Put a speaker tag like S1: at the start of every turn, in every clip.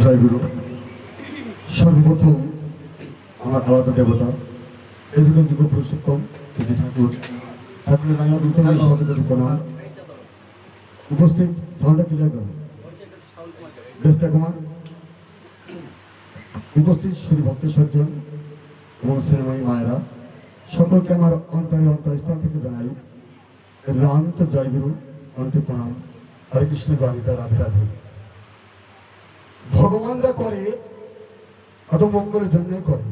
S1: জয় গুরু। সর্বপ্রথম আমার আলাদা দেবতা এই যুগের যুগ পুরুষোত্তম শ্রী ঠাকুর ঠাকুরের রাঙা দুসরের সহযোগী প্রণাম। উপস্থিত সাউন্ডটা ক্লিয়ার করুন বেস্তা কুমার। উপস্থিত শ্রী ভক্ত সজ্জন এবং স্নেহময়ী মায়েরা, সকলকে আমার অন্তরস্থল থেকে জানাই রান্ত জয় গুরু, অন্ত প্রণাম। হরে কৃষ্ণ জানিতা রাধে রাধে। ভগবান যা করে অত মঙ্গলের জন্যই করে।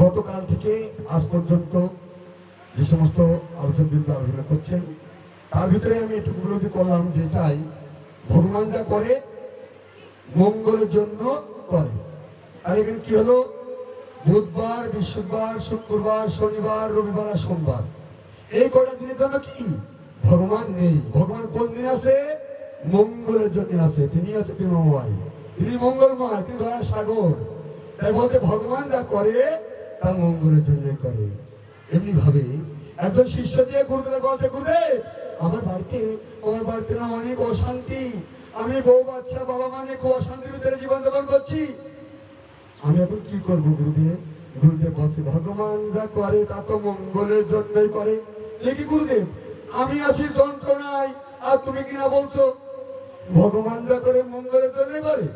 S1: গতকাল থেকে আজ পর্যন্ত যে সমস্ত আলোচকবৃন্দ আলোচনা করছেন তার ভিতরে আমি একটু উপলব্ধি করলাম যে এটাই ভগবান যা করে মঙ্গলের জন্য করে। আর এখানে কি হলো? বুধবার, বৃহস্পতিবার, শুক্রবার, শনিবার, রবিবার আর সোমবার, এই কয়টা দিনের জন্য কি ভগবান নেই। ভগবান কোন দিন আছে? মঙ্গলের জন্য আছে। তিনি আছে প্রেমময়, তিনি মঙ্গলময়, তিনি দয়ার সাগর। তাই বলছে ভগবান যা করে তা মঙ্গলের জন্য করে। এমনি ভাবে একজন শিষ্য দিয়ে গুরুদেব বলছে, গুরুদেব আমার বাড়িতে না অনেক অশান্তি, আমি বউ বাচ্চা বাবা মা নিয়ে খুব অশান্তির ভিতরে জীবন যাপন করছি, আমি এখন কি করবো গুরুদেব? গুরুদেব বলছে ভগবান যা করে তা তো মঙ্গলের জন্যই করে। দেখি গুরুদেব আমি আছি যন্ত্রণায় আর তুমি কিনা বলছো ভগবান যা করে মঙ্গলের জন্যই করে।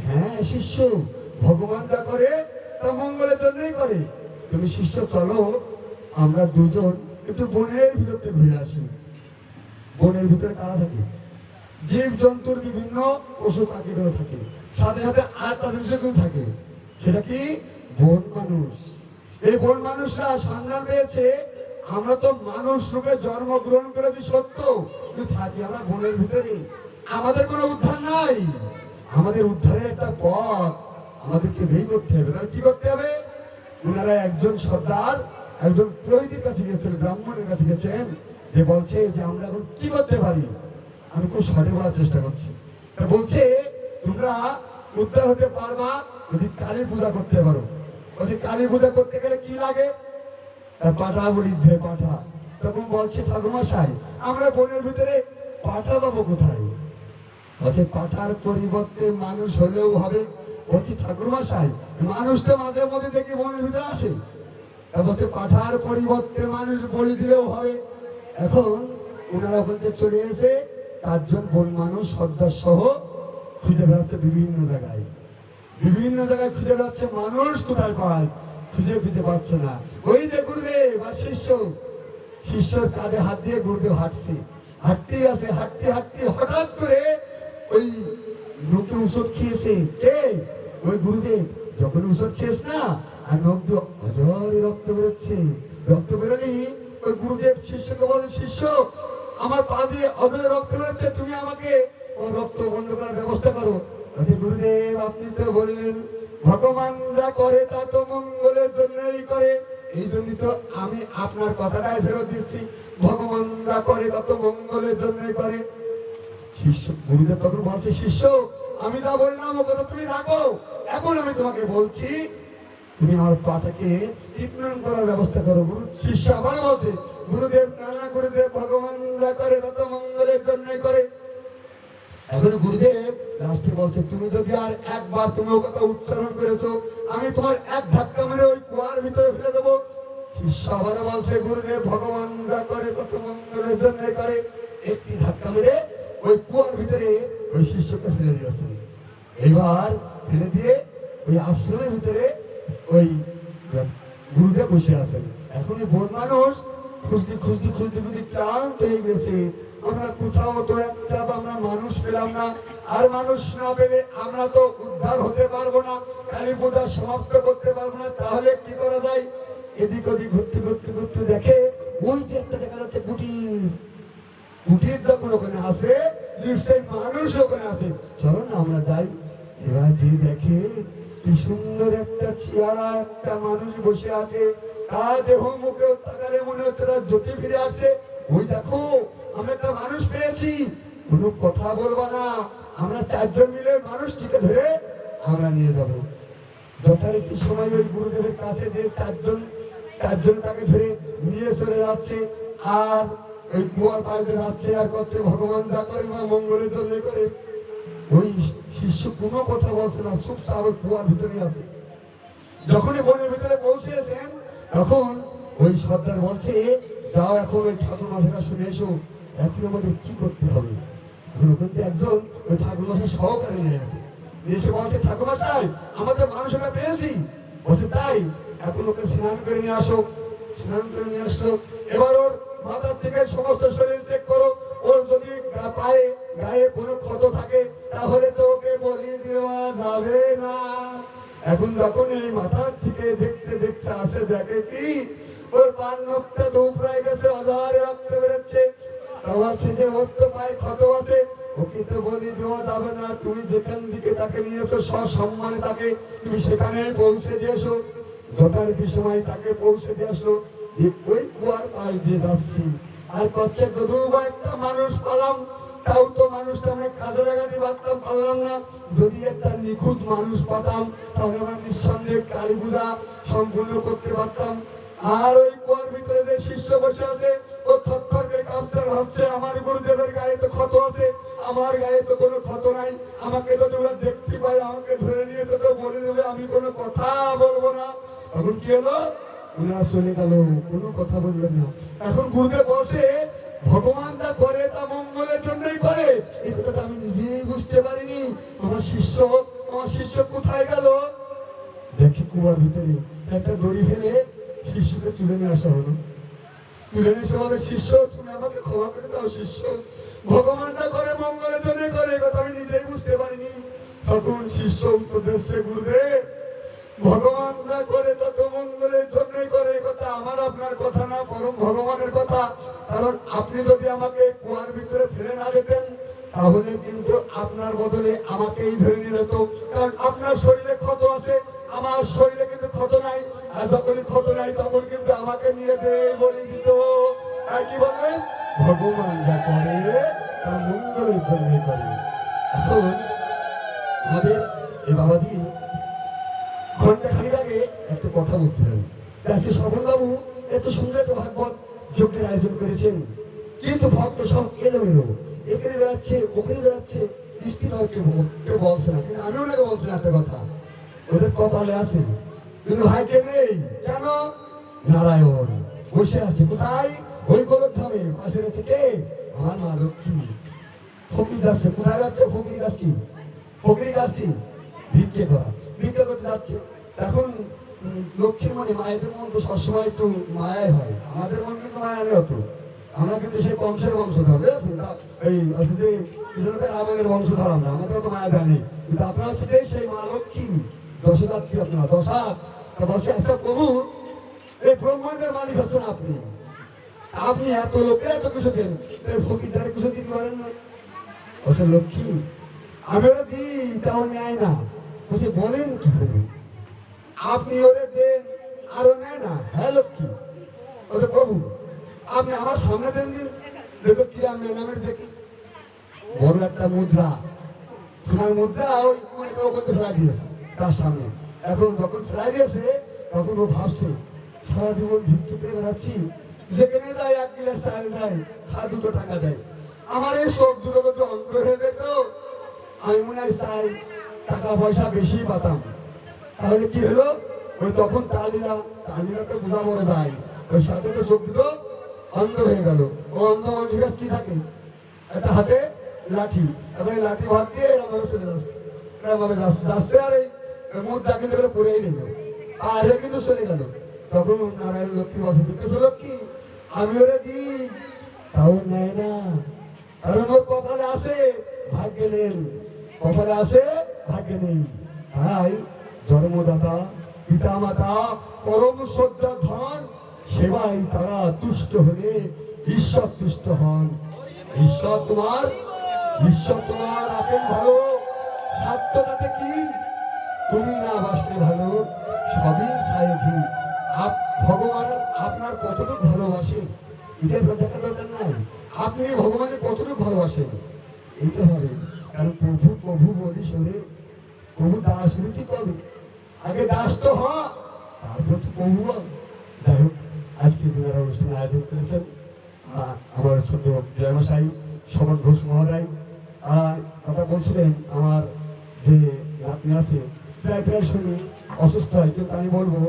S1: হ্যাঁ শিষ্য, ভগবান যা করে তা মঙ্গলের জন্যই করে। তুমি শিষ্য চলো আমরা দুজন একটু বনের ভিতরতে ঘুরে আসি। বনের ভিতরে কারা থাকে? জীব জন্তুর বিভিন্ন পশু পাখিগুলো থাকে, সাথে সাথে আরেকটা জিনিসও থাকে, সেটা কি? বন মানুষ। এই বন মানুষরা সন্ধান পেয়েছে আমরা তো মানুষ রূপে জন্মগ্রহণ করেছি সত্য, কিন্তু থাকি আমরা বনের ভিতরে, আমাদের কোনো উদ্ধার নাই। আমাদের উদ্ধারের একটা পথ আমাদেরকে বের করতে হবে। তাহলে কি করতে হবে? ওনারা একজন সর্দার একজন পুরোহিতের কাছে গেছেন, ব্রাহ্মণের কাছে গেছেন, যে বলছে যে আমরা এখন কি করতে পারি। আমি খুব শর্টে বলার চেষ্টা করছি। বলছে তোমরা উদ্ধার হতে পারবা যদি কালী পূজা করতে পারো। বলছে কালী পূজা করতে গেলে কি লাগে? পাঠা বলি পাঠা। তখন বলছে ঠাকুরমশাই আমরা বনের ভিতরে পাঠা পাবো কোথায়? বলছে পাঠার পরিবর্তে মানুষ হলেও হবে। বলছি ঠাকুরমশাই মানুষ তো মাঝে মধ্যে দেখি বনের ভিতরে আসে। বলছে পাঠার পরিবর্তে মানুষ বলি দিলেও হবে। এখন ওনারা ওখান থেকে চলে এসে 4 জন বন মানুষ সর্দার সহ খুঁজে বেড়াচ্ছে বিভিন্ন জায়গায় খুঁজে বেড়াচ্ছে। মানুষ কোথায় পায়? খুঁজে পাচ্ছে না। ওই যে গুরুদেব আর শিষ্যর কাঁধে হাত দিয়ে গুরুদেব হাঁটতেই আছে। হাঁটতে হঠাৎ করে ওই লোকে ওষুধ খেয়েছে। কে? ওই গুরুদেব। যখন ওষুধ খেয়েছ না আর নখ দিয়ে অজরে রক্ত বেরোচ্ছে। রক্ত বেরোলি ওই গুরুদেব শিষ্যকে বলে, শিষ্য আমার পা দিয়ে অজরে রক্ত বেরোচ্ছে, তুমি আমাকে রক্ত বন্ধ করার ব্যবস্থা করো। গুরুদেব আপনি তো বললেন ভগবান যা করে তা তো মঙ্গলের জন্যই করে, এই জন্যই তো আমি আপনার কথাটাই ফেরত দিচ্ছি, ভগবান যা করে তা তো মঙ্গলের জন্যই করে। শিষ্য গুরুদেব তখন বলছে, শিষ্য আমি যা বললাম ও কথা তুমি রাখো, এখন আমি তোমাকে বলছি তুমি আমার পাটাকে ট্রিটমেন্ট করার ব্যবস্থা করো। শিষ্য আবার বলছে, গুরুদেব নানা গুরুদেব ভগবান যা করে তা তো মঙ্গলের জন্যই করে। এখন গুরুদেব লাস্টে বলছে, তুমি যদি আর একবার তুমি ও কথা উচ্চারণ করেছো আমি তোমার এক ধাক্কা মেরে ওই কুয়ার ভিতরে ফেলে দেবো। শিষ্য আবার বলছে, গুরুদেব ভগবান যা করে তা তো মঙ্গলের জন্যই করে। একটি ধাক্কা মেরে ওই কুয়ার ভিতরে ওই শিষ্যকে ফেলে দিয়েছেন। এইবার ফেলে দিয়ে ওই আশ্রমের ভিতরে ওই গুরুদেব বসে আছেন। এখন এই বন মানুষ খুঁজতে ক্লান্ত হয়ে গেছে। আমরা কোথাও তো একটা আমরা মানুষ পেলাম না, আর মানুষ না পেলে আমরা তো উদ্ধার হতে পারবো না, কালী পূজা সমাপ্ত করতে পারবো না। তাহলে কি করা যায়? এদিক ওদিক ঘুরতে দেখে ওই যে একটা দেখা যাচ্ছে কুটির যখন ওখানে আসে নিশ্চয়ই মানুষ ওখানে আসে, চলো না আমরা যাই। এবার যে দেখে কি সুন্দর একটা চেহারা একটা মানুষ বসে আছে, তার দেহ মুখে তাকালে মনে হচ্ছে তার জ্যোতি ফিরে আসছে। ওই দেখো আমরা একটা মানুষ পেয়েছি, কোনো কথা বলবা না, আমরা 4 জন মিলে মানুষটিকে ধরে আমরা নিয়ে যাব। যথারীতি সময় ওই গুরুদেবের কাছে যে 4 জন তাকে ধরে নিয়ে চলে যাচ্ছে, আর ওই কুয়ার পাড়ে যাচ্ছে আর করছে ভগবান যা করে মঙ্গলের জন্য করে। ওই শিষ্য কোনো কথা বলছে না, চুপচাপ ওই কুয়ার ভিতরেই আছে। যখনই বনের ভিতরে পৌঁছেছেন তখন ওই সর্দার বলছে, যাও এখন ওই ঠাকুর মশাইটা শুনে এসো, এখন আমাদের কি করতে হবে। এখন ওখান থেকে একজন ওই ঠাকুর মশাই সহকারে নিয়ে আছে, এসে বলছে, ঠাকুর মশাই আমাদের মানুষ আমরা পেয়েছি। বলছে তাই, এখন ওকে স্নান করে নিয়ে আসো। স্নান করে নিয়ে আসলো। এবার ওর মাথার থেকে সমস্ত শরীর চেক করো, ওর যদি পায়ে গায়ে কোনো ক্ষত থাকে তাহলে তো ওকে বলি দেওয়া যাবে না। এখন যখন এই মাথার থেকে দেখতে দেখতে আসে, দেখে কি ওর পান নখটা দুপড়ায় গেছে, অজাহারে রক্ত বেরোচ্ছে। বলছে যে ওর তো পায়ে ক্ষত আছে, ওকে তো বলি দেওয়া যাবে না, তুমি যেখান দিকে তাকে নিয়েছো সসম্মানে তাকে তুমি সেখানে পৌঁছে দিয়েছো। যথারীতি সময় তাকে পৌঁছে দিয়ে আসলো। ওই কুয়ার পাশ দিয়ে যাচ্ছি আর করছে, যদিও বা একটা মানুষ পালাম, তাও তো মানুষটা আমরা কাজে লাগাতে পারতাম, পারলাম না। যদি একটা নিখুঁত মানুষ পাতাম তাহলে আমরা নিঃসন্দেহে কালী পূজা সম্পূর্ণ করতে পারতাম। আর ওই কুয়ার ভিতরে যে শিষ্য বসে আছে, ও থরথর করে কাঁপছে, ভাবছে আমার গুরুদেবের গায়ে তো ক্ষত আছে, আমার গায়ে তো কোনো ক্ষত নাই, আমাকে যদি ওরা দেখতে পায় আমাকে ধরে নিয়ে তো বলে দেবে, আমি কোনো কথা বলবো না। এখন কি হলো, ওনারা চলে গেল, কোনো কথা বললেন না। এখন গুরুদেব বলছে, ভগবান যা করে তা মঙ্গলের জন্যই করে, এই কথাটা আমি নিজেই বুঝতে পারিনি। আমার শিষ্য কোথায় গেল? দেখি কুয়ার ভিতরে একটা দড়ি ফেলে শিষ্যকে তুলে নিয়ে আসা হলো। তুলে নিয়ে এসে বলে, শিষ্য তুমি আমাকে ক্ষমা করে দাও শিষ্য, ভগবান যা করে মঙ্গলের জন্য করে, এই কথা আমি নিজেই বুঝতে পারিনি। তখন শিষ্য উত্তর দিচ্ছে, গুরুদেব ভগবান যা করে তা তো মঙ্গলের জন্যই করে, এই কথা আমার আপনার কথা না, পরম ভগবানের কথা। কারণ আপনি যদি আমাকে কুয়ার ভিতরে ফেলে না যেতেন তাহলে কিন্তু আপনার বদলে আমাকেই ধরে নিয়ে যেত। কারণ আপনার শরীরে ক্ষত আছে, আমার শরীরে কিন্তু ক্ষত নাই, আর যখনই ক্ষত নাই তখন কিন্তু আমাকে নিয়ে যে বলি দিত। কি বলবেন, ভগবান যা করে তা মঙ্গলের জন্যই করে। এখন আমাদের এই বাবাজি ঘন্টা খানিক আগে একটা কথা বলছিলেন, স্বপন বাবু এত সুন্দর একটা ভাগবত যজ্ঞের আয়োজন করেছেন, কিন্তু ভক্ত সব এলোমেলো, এখানে বেড়াচ্ছে ওখানে বেড়াচ্ছে, স্ত্রী কেউ বলছে না। কিন্তু আমি ওনাকে বলছি না একটা কথা, ওদের কপালে আছে কিন্তু ভাইকে নেই। কেন? নারায়ণ বসে আছে কোথায়? ওই গোলকধামে। পাশে আছে কে? আমার মা লক্ষ্মী। ফকির যাচ্ছে, কোথায় যাচ্ছে? ফকির গাছ কি? ফকির গাছ কি? ভিক্ষে করা, ভিক্ষা করতে যাচ্ছে। এখন লক্ষ্মীর মনে, মায়েদের মন তো সবসময় একটু মায়াই হয়, আমাদের মন কিন্তু মায়া নেই হতো। আমরা কিন্তু সেই কংসের বংশধর, বুঝেছেন? এই যে রাবণের বংশধর আমরা, আমাদের তো মায়া জানি। কিন্তু আপনারা হচ্ছে যে সেই মা লক্ষ্মী, দশদাত্রী আপনারা, দশাত। বলছে, আচ্ছা প্রভু এই ব্রহ্মাণ্ডের মালিক হচ্ছেন আপনি, আপনি এত লোকের এত কিছু দেন, ফকিরটারে কিছু দিতে পারেন না? বলছে, লক্ষ্মী আমি ওরা দিই তাও নেয় না। বলছে, বলেন কি প্রভু, আপনি ওরে দেন আরো নেয় না? হ্যাঁ লক্ষ্মী। বলছে, প্রভু আপনি আমার সামনে দেন দিন, দেখো কিরাম নামের দেখি। বড় একটা মুদ্রা, সোনার মুদ্রা, ওই মনে করতে ফেলাই দিয়েছে তার সামনে। এখন যখন ফেলাই দিয়েছে তখন ও ভাবছে, সারা জীবন ভিক্ষে করে বেড়াচ্ছি, যেখানে যায় 1 গ্লাস চাল দেয়, 2 টাকা দেয়, আমার এই চোখ দুটো যদি অন্ধ হয়ে যেত, আমি মনে হয় চাল টাকা পয়সা বেশি পাতাম। তাহলে কি হলো, ওই তখন তালিলাকে বোঝা বড় দায়, ওই সাথে তো চোখ দুটো অন্ধ হয়ে গেল। ও অন্ধ মানুষের কাছে কি থাকে? একটা হাতে লাঠি, এবং এই লাঠি ভাত দিয়ে এরকম ভাবে চলে যাচ্ছে, এরকম ভাবে যাচ্ছে, আর এই মুদ্রা কিন্তু পড়েই নিল, আর কিন্তু চলে গেল। তখন নারায়ণ লক্ষ্মী বসে, বিকেছে, লক্ষ্মী আমি ওরে দিই তাও নেয় না, কারণ ওর কপালে আছে ভাগ্যে নেই, কপালে আছে ভাগ্যে নেই। তাই জন্মদাতা পিতা মাতা পরম শ্রদ্ধা ধন সেবাই তারা তুষ্ট হলে ঈশ্বর তুষ্ট হন। ঈশ্বর তোমার রাখেন ভালো, স্বার্থ তাতে কি, তুমি না বাসলে ভালো, সবই সাহেবি। ভগবান আপনার কতটুকু ভালোবাসে এটা আপনার দেখা দরকার নাই, আপনি ভগবানের কতটুকু ভালোবাসেন এইটা ভাবেন। কারণ প্রভু প্রভু বলি শোনে, প্রভু দাস নীতি করবে, আগে দাস তো হ, তারপর তো প্রভু বল। যাই হোক, আজকে যারা অনুষ্ঠান আয়োজন করেছেন, আমার শ্রদ্ধেয় জয়মশাই স্বপন ঘোষ মহোদয়, তারা কথা বলছিলেন, আমার যে আপনি আছে প্রায় প্রায় শুনি অসুস্থ হয়, কিন্তু আমি বলবো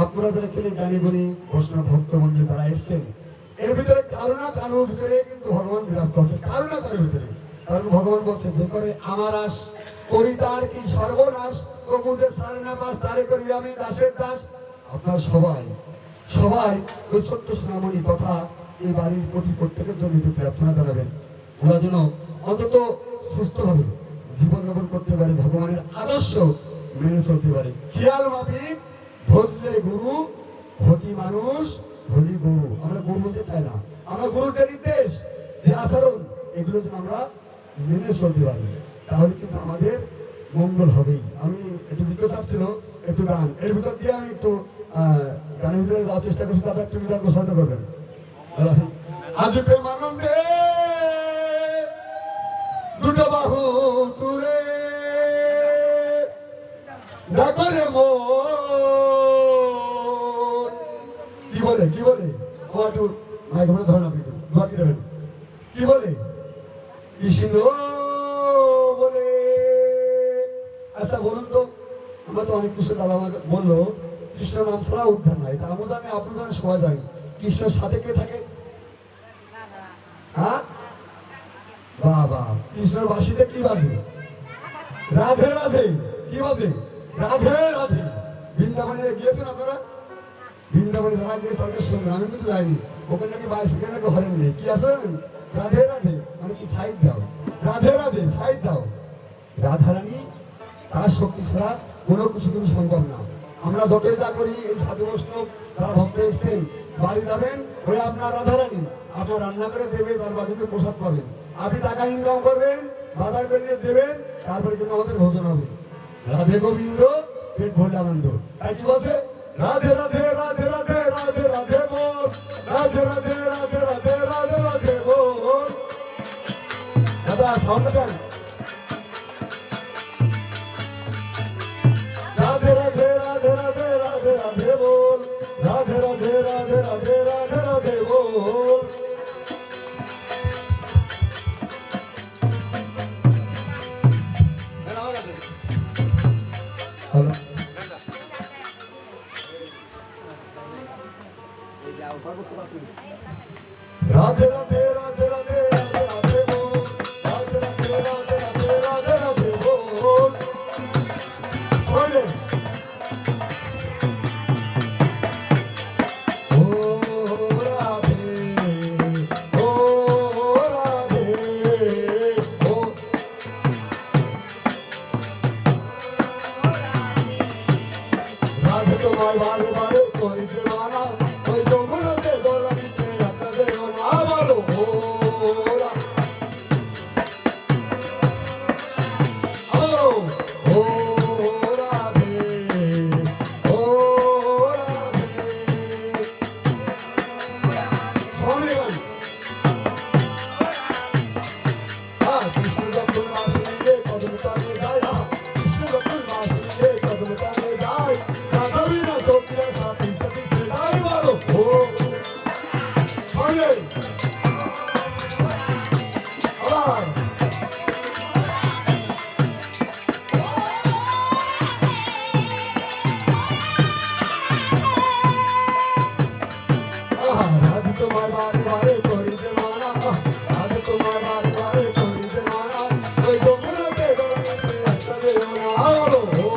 S1: আপনারা যারা খেলে জ্ঞানী গুণী বৈষ্ণব ভক্তমন্ডলী যারা এসছেন, এর ভিতরে কারো না কারোর ভিতরে কিন্তু ভগবান বিরাজ করছে, কারো না কারোর ভিতরে। কারণ ভগবান বলছে যে করে আমার আস করি তার কি সর্বনাশ, তবু যে সারে না পাস তারে করি আমি দাসের দাস। আপনারা সবাই সবাই ওই ছোট্ট সোনামণি তথা এই বাড়ির প্রতি প্রত্যেকের জন্য একটু প্রার্থনা জানাবেন, ওরা যেন অন্তত সুস্থভাবে জীবনযাপন করতে পারে, ভগবানের আদর্শ মেনে চলতে পারে। খেয়াল মাফিক ভজলে গুরু হতি মানুষ হলি গুরু। আমরা গুরু হতে চাই না, আমরা গুরুদের নির্দেশ যে আচরণ এগুলো যেন আমরা মেনে চলতে পারি, তাহলে কিন্তু আমাদের মঙ্গল হবেই। আমি একটু রিকোয়েস্ট ছিল একটু গান, এর ভিতর দিয়ে আমি একটু গানের ভিতরে যাওয়ার চেষ্টা করছি, তাদের একটু বিধান সহায়তা করবেন। আজ প্রেমানন্দে দুটো বাহু তুলে ডাকরে মন। কি বলে কি বলে আমার একটু মাইক্রোফোনে ধরেন, আপনি একটু দোয়া কি দেবেন, কি বলে কৃষ্ণ বলে। আচ্ছা বলুন তো, আমরা তো অনেক কিছু দাদা আমাকে বললো কৃষ্ণ নাম ছাড়া উদ্ধার নাই, এটা আমি জানি আপনি জানেন সবাই জানেন। কৃষ্ণের সাথে কে থাকে? হ্যাঁ বাবা, কৃষ্ণের বাসিতে কি বাজে? রাধে রাধে। কি বাজে? রাধে রাধে। বৃন্দাবনে গিয়েছেন আপনারা? বৃন্দাবনে যারা গিয়েছে তাদেরকে শুনবেন, আমি কিন্তু যাইনি। ওখানে নাকি 22 সেকেন্ড নাকি হরেন নেই। কি আছে জানেন? রাধে রাধে মানে কি সাইড দাও, রাধে রাধে সাইড দাও। রাধারানী তার শক্তি ছাড়া কোনো কিছু কিন্তু সম্ভব না। আমরা যতই যা করি, এই সাধু বৈষ্ণব তারা ভক্ত এসছেন, বাড়ি যাবেন ওই আপনার রাধারানী আপনার রান্না করে দেবে, তার বাড়িতে প্রসাদ পাবেন। আপনি টাকা ইনকাম করবেন, বাজার করে দেবেন, তারপরে কিন্তু আমাদের ভোজন হবে। রাধে গোবিন্দ পেট ভরলে আনন্দ। তাই কি বলছে? রাধে রাধে রাধে রাধে রাধে রাধে বল, রাধে রাধে রাধে রাধে রাধে রাধে বল। দাদা সাউন্ড দেন। রাধে রাধে রাধে রাধে রাধে রাধে বল, রাধে রাধে রাধে রাধে রাধে রাধে বল। রাধে রাধে রাধে রাধে রাধে রাধে বল, রাধে রাধে রাধে রাধে রাধে রাধে বল। বলে ও রাধে ও রাধে ও। রাধে তোমায় বারে বারে করিতে মানা, ওই যমুনাতে দোলা দিতে আপনাদের না বলো ও ও রাধে ও রাধে। সবাই গান। কৃষ্ণ যখন মাসিলে কদম তালে যায়, কৃষ্ণ যখন মাসিলে কদম তালে যায়, রাধাবি না সখীরা সাথী সাথী সে যায় বলো ও। সবাই আবার রাধে তোমার বারে বারে করিতে মানা, রাধে তোমার বারে বারে করিতে মানা, ওই যমুনাতে দোলা দিতে আপনাদের না বলো ও।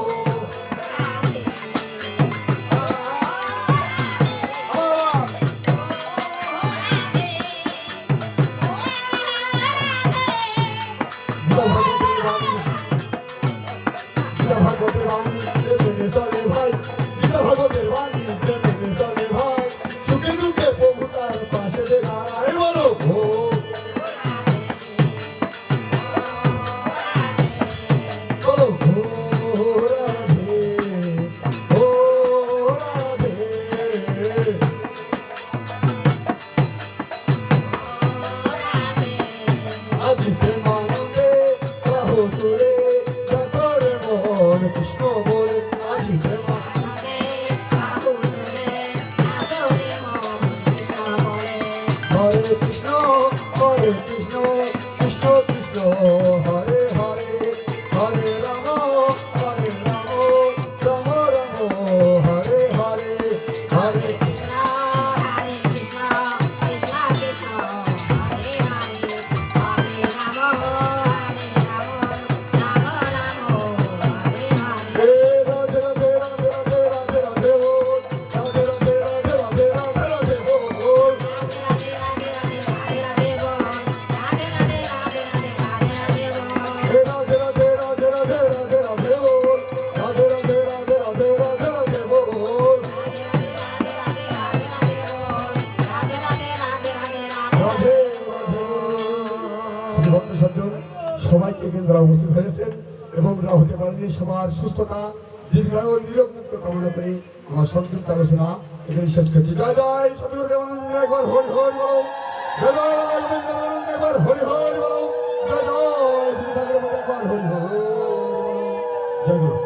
S1: ভাগবতের বাণী মেনে চলে ভাই, গীতা ভাগবতের বাণী মেনে চলে ভাই, সুখে দুঃখে প্রভু তার পাশে যে দাঁড়ায় বলো ও। বলো ও রাধে ও রাধে। আজিতে মানন্দে বাহু তুলে ডাকরে মন কৃষ্ণ বলে। আজিতে হরে কৃষ্ণ কৃষ্ণ কৃষ্ণ হরে হরে হরে ভক্তজন সবাইকে এখানে যারা উপস্থিত হয়েছেন এবং যারা হতে পারেননি সবার সুস্থতা দীর্ঘায়ু নিরোগ মুক্ত কামনা করে আমার সংক্ষিপ্ত আলোচনা এখানে শেষ করছি। জয় জয় সদগুরু প্রেমানন্দ, একবার হরি হরি বলো। জয় জয় রাঘবেন্দ্র প্রেমানন্দ, একবার হরি হরি বলো। জয় জয় শ্রী ঠাকুরের মধ্যে একবার হরি হরি বলো। জয় গুরু।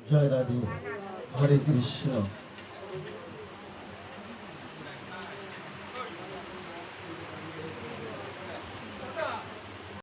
S2: জয় রাধে, হরে কৃষ্ণ।